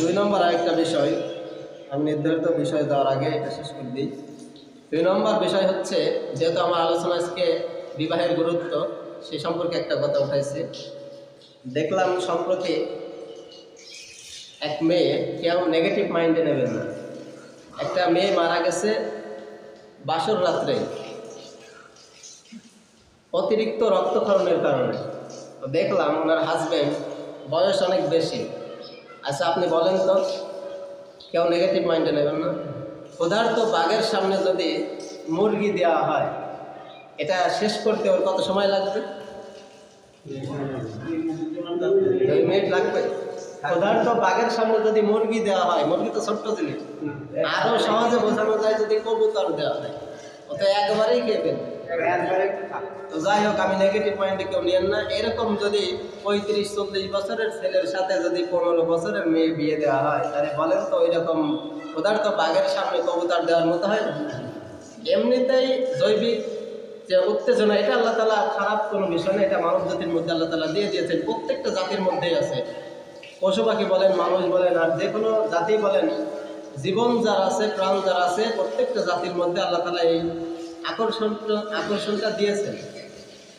দুই নম্বর আরেকটা বিষয়, আমি নির্ধারিত বিষয় দেওয়ার আগে এটা শেষ করে দিই। দুই নম্বর বিষয় হচ্ছে, যেহেতু আমার আলোচনা আজকে বিবাহের গুরুত্ব, সে সম্পর্কে একটা কথা উঠাইছে। দেখলাম সম্প্রতি এক মেয়ে, কেউ নেগেটিভ মাইন্ডে নেবেন না, একটা মেয়ে মারা গেছে বাসর রাত্রে অতিরিক্ত রক্তক্ষরণের কারণে। তো দেখলাম ওনার হাজব্যান্ড বয়স অনেক বেশি। আচ্ছা আপনি বলেন তো, কেউ নেগেটিভ মাইন্ডে নেবেন না? ক্ষুধার্ত বাঘের সামনে যদি মুরগি দেওয়া হয়, এটা শেষ করতে ওর কত সময় লাগবে? 2 মিনিট লাগবে। ক্ষুধার্ত বাঘের সামনে যদি মুরগি দেওয়া হয়, মুরগি তো ছোট্ট জিনিস, আরো সহজে বোঝানো যায় যদি কবুতর দেওয়া হয়, ও তো একবারেই খেয়ে ফেলবে। তো যাই হোক, আমি নেগেটিভ পয়েন্টে কেউ নিয়েন না। এরকম যদি 35-40 বছরের ছেলের সাথে যদি 15 বছরের মেয়ে বিয়ে দেওয়া হয়, তাহলে বলেন তো ওই রকম ক্ষুধার্ত বাঘের সামনে কবুতর দেওয়ার মতো হয় না? এমনিতেই জৈবিক যে উত্তেজনা, এটা আল্লাহ তাআলা খারাপ কোনো বিষয় না, এটা মানব জাতির মধ্যে আল্লাহ তাআলা দিয়ে দিয়েছেন, প্রত্যেকটা জাতির মধ্যেই আছে। পশু পাখি বলেন, মানুষ বলেন, আর যে কোনো জাতি বলেন, জীবন যার আছে, প্রাণ যার আছে, প্রত্যেকটা জাতির মধ্যে আল্লাহ তাআলা এই আকর্ষণটা দিয়েছেন।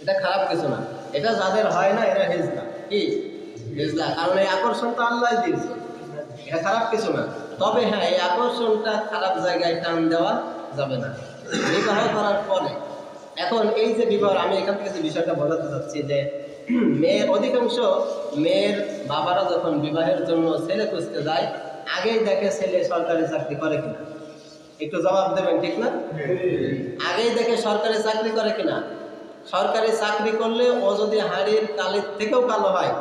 এটা খারাপ কিছু না। এটা যাদের হয় না এরা হিজলা। কি হিজলা? কারণ এই আকর্ষণটা আল্লাহ দিয়েছে, এটা খারাপ কিছু না। তবে হ্যাঁ, এই আকর্ষণটা খারাপ জায়গায় টান দেওয়া যাবে না বিবাহ করার পরে। এখন এই যে বিবাহ, আমি এখান থেকে যে বিষয়টা বোঝাতে চাচ্ছি যে মেয়ের অধিকাংশ মেয়ের বাবারা যখন বিবাহের জন্য ছেলে খুঁজতে যায়, আগেই দেখে ছেলে সরকারি চাকরি করে কিনা। একটু জবাব দেবেন, ঠিক না? আগেই দেখে সরকারি চাকরি করে কিনা। সরকারি চাকরি করলে ও যদি হাড়ির কালির থেকেও কালো হয়,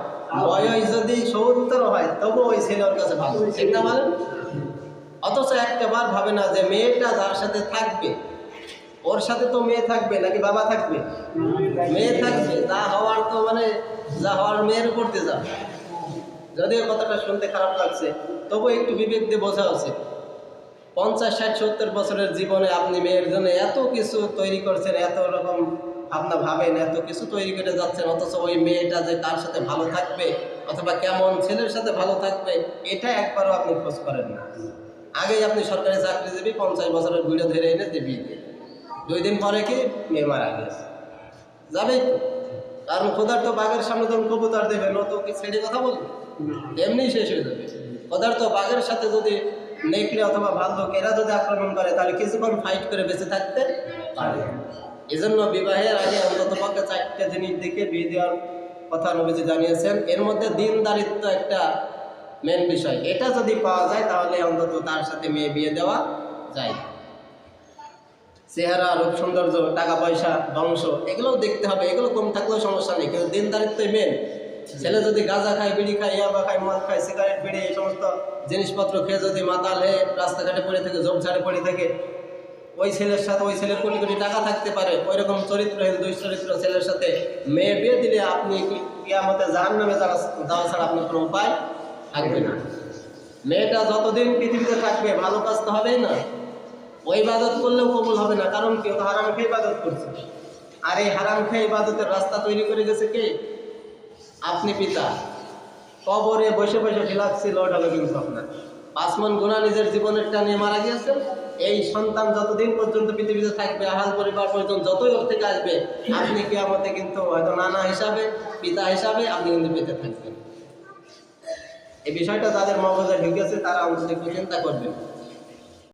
বয়স যদি 70 হয়, তবু ওই ছেলে ওর কাছে ভালো, ঠিক না বলেন? অথচ একটাবার ভাবে না যে মেয়েটা যার সাথে থাকবে, ওর সাথে তো মেয়ে থাকবে নাকি বাবা থাকবে? মেয়ে থাকবে। যা হওয়ার তো মানে যা হওয়ার মেয়ের উপর দিয়ে যাবে। যদিও কথাটা শুনতে খারাপ লাগছে, তবু একটু বিবেক দিয়ে বোঝা উচিত। 50, 60, 70 বছরের জীবনে আপনি মেয়ের জন্য এত কিছু তৈরি করছেন, এত রকম আপনার ভাবেন, এত কিছু তৈরি করে যাচ্ছেন, অথচ ওই মেয়েটা যে কার সাথে ভালো থাকবে অথবা কেমন ছেলের সাথে ভালো থাকবে, এটা একবারও আপনি খোঁজ করেন না। আগেই আপনি সরকারি চাকরিজীবী 50 বছরের বুড়ো ধরে এনে বিয়ে দিয়ে 2 দিন পরে কি মেয়ে মারা গেছে, যাবেই তো। কারণ ক্ষুধার্ত বাঘের সামনে যখন কবুতর দেবেন, ও তো কি ছেড়ে কথা বলবে? এমনি শেষ হয়ে যাবে। ক্ষুধার্ত বাঘের সাথে যদি নেকড়ে অথবা ভাল্লুক এরা যদি আক্রমণ করে, তাহলে কিছুক্ষণ ফাইট করে বেঁচে থাকতে পারে। এজন্য বিবাহের আগে অন্তত পক্ষে 4টা জিনিস দেখে বিয়ে দেওয়ার কথা নবীজি জানিয়েছেন। এর মধ্যে দিনদারিত্ব একটা মেন বিষয়। এটা যদি পাওয়া যায় তাহলে অন্তত তার সাথে মেয়ে বিয়ে দেওয়া যায়। চেহারা, রূপ, সৌন্দর্য, টাকা পয়সা, বংশ, এগুলোও দেখতে হবে। এগুলো কম থাকলেও সমস্যা নেই, কিন্তু দিনদারিত্বই মেন। ছেলে যদি গাঁজা খায়, বিড়ি খায়, ইয়াবা খায়, মদ খায়, সিগারেট, বিড়ি, এই সমস্ত জিনিসপত্র খেয়ে যদি মাতাল হয়ে রাস্তাঘাটে পড়ে থাকে, ঝোপঝাড়ে পড়ে থাকে, ওই ছেলের সাথে, ওই ছেলের কোটি কোটি টাকা থাকতে পারে, ওই রকম চরিত্রহীন দুশ্চরিত্র ছেলের সাথে মেয়ে বিয়ে দিলে আপনি কিয়ামতে জাহান্নামে যাওয়া ছাড়া আপনার কোনো উপায় থাকবে না। মেয়েটা যতদিন পৃথিবীতে থাকবে ভালো কাজ তো হবেই না, ওই ইবাদত করলেও কবুল হবে না। কারণ কেউ তো হারাম খেয়ে ইবাদত করছে, আর এই হারাম খেয়ে ইবাদতের রাস্তা তৈরি করে গেছে কে? আপনি পিতা। কবরে বসে বসে ফিলাচ্ছিল, ওটা হলো কিন্তু আপনার 5 মণ গুণা নিজের জীবনেরটা নিয়ে মারা গিয়েছেন। এই সন্তান যতদিন পর্যন্ত পৃথিবীতে থাকবে, আহাল পরিবার পর্যন্ত যতই ওর থেকে আসবে, আপনি কিয়ামতে কিন্তু হয়তো নানা হিসাবে, পিতা হিসাবে আপনি কিন্তু পেতে থাকবেন। এই বিষয়টা যাদের মগজে ঢুকেছে তারা অন্তত একটু চিন্তা করবেন।